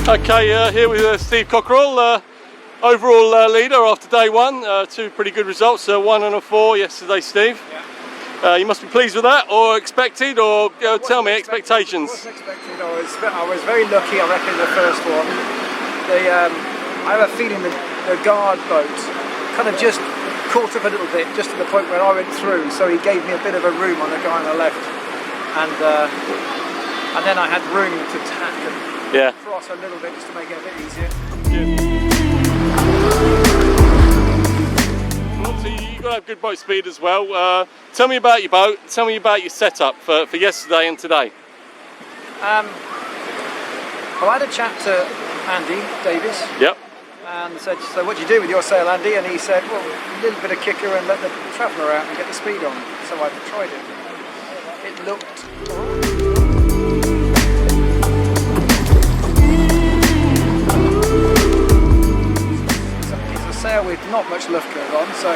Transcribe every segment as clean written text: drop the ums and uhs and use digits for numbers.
Okay, here with Steve Cockerill, overall leader after day one. Two pretty good results, 1 and a 4 yesterday, Steve. Yeah. You must be pleased with that, or expected, or tell me expectations. I wasn't expected. I was very lucky, I reckon, in the first one. I have a feeling the guard boat kind of just caught up a little bit, just to the point where I went through, so he gave me a bit of a room on the guy on the left, and then I had room to tack and cross a little bit just to make it a bit easier. Obviously, you've got to have good boat speed as well. Tell me about your boat, tell me about your setup for yesterday and today. Well, I had a chat to Andy Davis. Yep. And said, so what do you do with your sail, Andy? And he said, well, a little bit of kicker and let the traveller out and get the speed on. So I tried it. It looked alright. It's a sail with not much luff curve on, so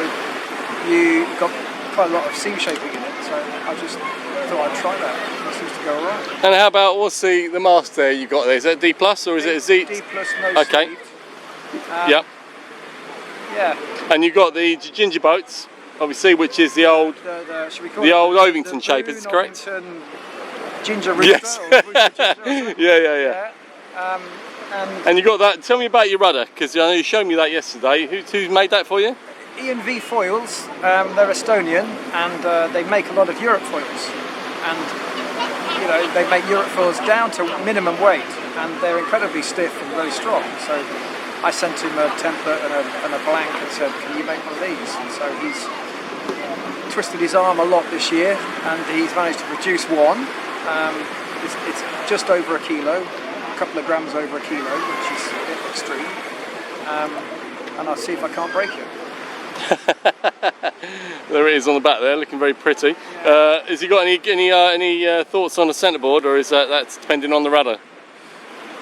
you got quite a lot of seam shaping in it. So I just thought I'd try that. It seems to go alright. And how about, what's the mast there you got there? Is that D plus or is it a Z? D plus, no okay. sleeved. Yep. Yeah. And you've got the ginger boats, obviously, which is the old, the old Ovington shape, is it correct? Ginger rooster. Yes. Yeah. And you got that. Tell me about your rudder, because I know you showed me that yesterday. Who made that for you? E&V Foils. They're Estonian, and they make a lot of Europe foils. And you know, they make Europe foils down to minimum weight, and they're incredibly stiff and very strong. So I sent him a template and a blank and said, can you make one of these? And so he's twisted his arm a lot this year, and he's managed to produce one. It's just over a kilo, a couple of grams over a kilo, which is a bit extreme. And I'll see if I can't break it. There it is on the back there, looking very pretty. Yeah. Has he got any thoughts on the centreboard, or is that's depending on the rudder?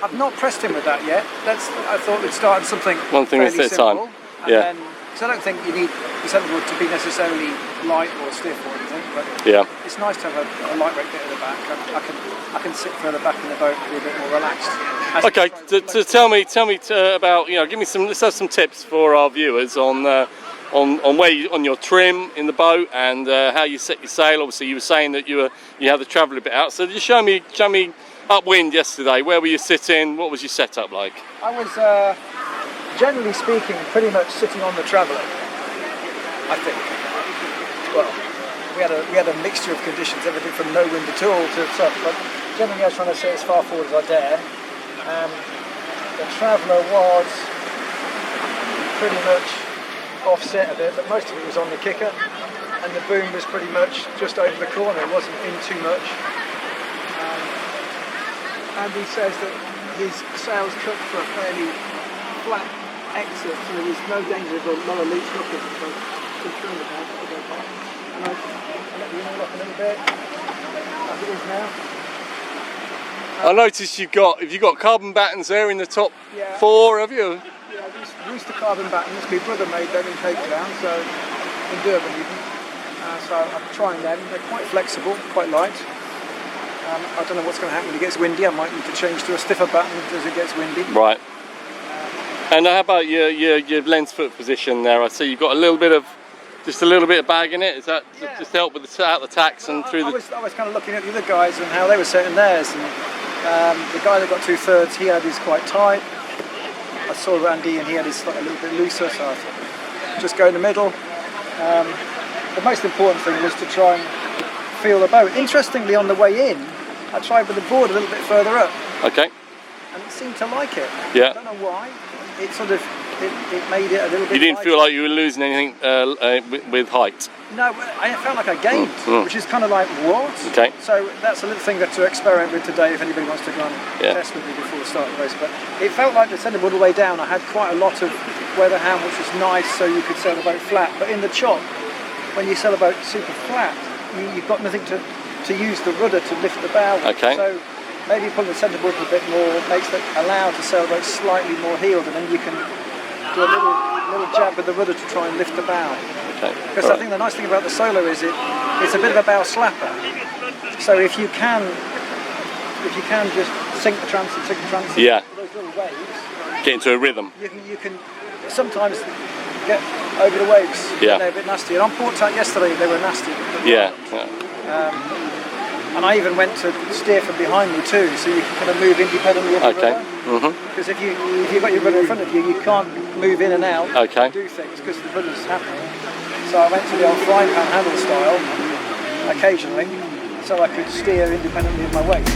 I've not pressed him with that yet. I thought we'd start something one thing at a time. Yeah. Because I don't think you need the centreboard to be necessarily light or stiff or anything. But it's nice to have a lightweight bit at the back. I can sit further back in the boat and be a bit more relaxed. Okay, tell me about, give me let's have some tips for our viewers on on your trim in the boat and how you set your sail. Obviously, you were saying that you had the traveller bit out. So just show me upwind yesterday. Where were you sitting? What was your setup like? I was, generally speaking, pretty much sitting on the traveller, I think. Well, we had a mixture of conditions, everything from no wind at all to such, but generally I was trying to sit as far forward as I dare. The traveller was pretty much offset a bit, but most of it was on the kicker, and the boom was pretty much just over the corner. It wasn't in too much. Andy says that his sails cut for a fairly flat exit, so there was no danger of a lower leach looking, so concerned about it. And I let the wheel up a little bit, as it is now. I noticed you've got carbon battens there in the top 4, have you? Yeah, these rooster carbon battens, my brother made them in Cape Town, so in Durban even. So I'm trying them. They're quite flexible, quite light. I don't know what's going to happen when it gets windy. I might need to change to a stiffer batten as it gets windy. Right. And how about your lens foot position there? I see you've got just a little bit of bag in it. Is that just to help with out the tacks and through the? I was kind of looking at the other guys and how they were setting theirs, and the guy that got 2/3, he had his quite tight. I saw Randy and he had his a little bit looser, so I thought just go in the middle. The most important thing was to try and feel the boat. Interestingly, on the way in, I tried with the board a little bit further up. Okay. And it seemed to like it. Yeah. I don't know why. It sort of it made it a little bit. You didn't lighter. feel like you were losing anything with height? No, I felt like I gained, which is kind of like what? Okay. So that's a little thing to experiment with today if anybody wants to go and test with me before the start of the race. But it felt like the centreboard all the way down. I had quite a lot of weather hand, which was nice, so you could sail the boat flat. But in the chop, when you sail a boat super flat, you've got nothing to use the rudder to lift the bow. Okay. So maybe pulling the centreboard a bit more makes it allow to sail the boat slightly more heeled, and then you can do a little jab with the rudder to try and lift the bow. Okay. Because I think the nice thing about the Solo is it's a bit of a bow slapper. So if you can if you can just sink the transit, Yeah. those little waves, Get into a rhythm. you can sometimes get over the waves. Yeah. They're a bit nasty. And on Port Tack yesterday, they were nasty. Yeah. And I even went to steer from behind me too, so you can kind of move independently of the Okay. rudder. Because if you've got your rudder in front of you, you can't move in and out Okay. and do things because the rudder's happening. So I went to the old frying pan handle style occasionally, so I could steer independently of my weight.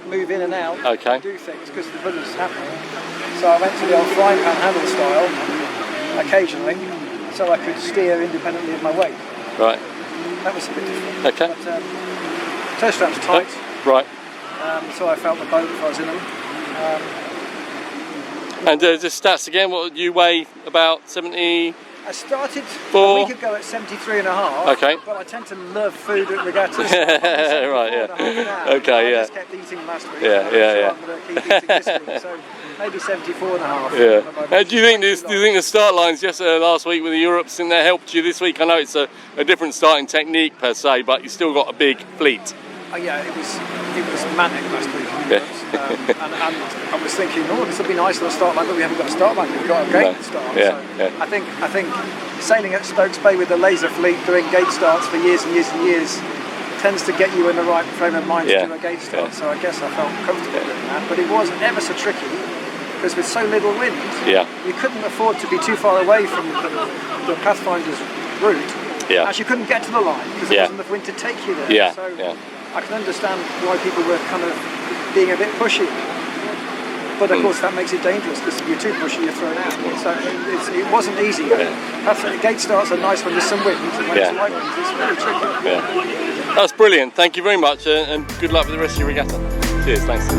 Move in and out and do things because the rudder's happening. So I went to the old frying pan handle style occasionally, so I could steer independently of my weight. Right. That was a bit different. Okay. But toe straps tight. Right. So I felt the boat if I was in them. And just stats again, what you weigh? About 70? I started a week ago at 73.5. Okay. But I tend to love food at regattas. So Right, yeah. Okay, I just kept eating last week. Yeah, yeah. I'm going to keep eating this week. So maybe 74.5. Yeah. Do you think the start lines last week with the Europes, think that helped you this week? I know it's a different starting technique per se, but you still got a big fleet. Yeah, it was manic last week. Yeah. And I was thinking, this would be nice on a start line, but we haven't got a start line. We've got a gate start. Yeah, so yeah. I think sailing at Stokes Bay with the laser fleet doing gate starts for years and years and years tends to get you in the right frame of mind to do a gate start. So I guess I felt comfortable doing that. But it was ever so tricky because with so little wind, you couldn't afford to be too far away from the Pathfinder's route. Yeah. As you couldn't get to the line because there wasn't enough wind to take you there. Yeah. So I can understand why people were kind of being a bit pushy, but of course that makes it dangerous because if you're too pushy, you're thrown out. So it wasn't easy. Gate starts are nice when there's some wind, and when it's light wind, it's really tricky. Yeah. That's brilliant. Thank you very much, and good luck with the rest of your regatta. Cheers. Thanks.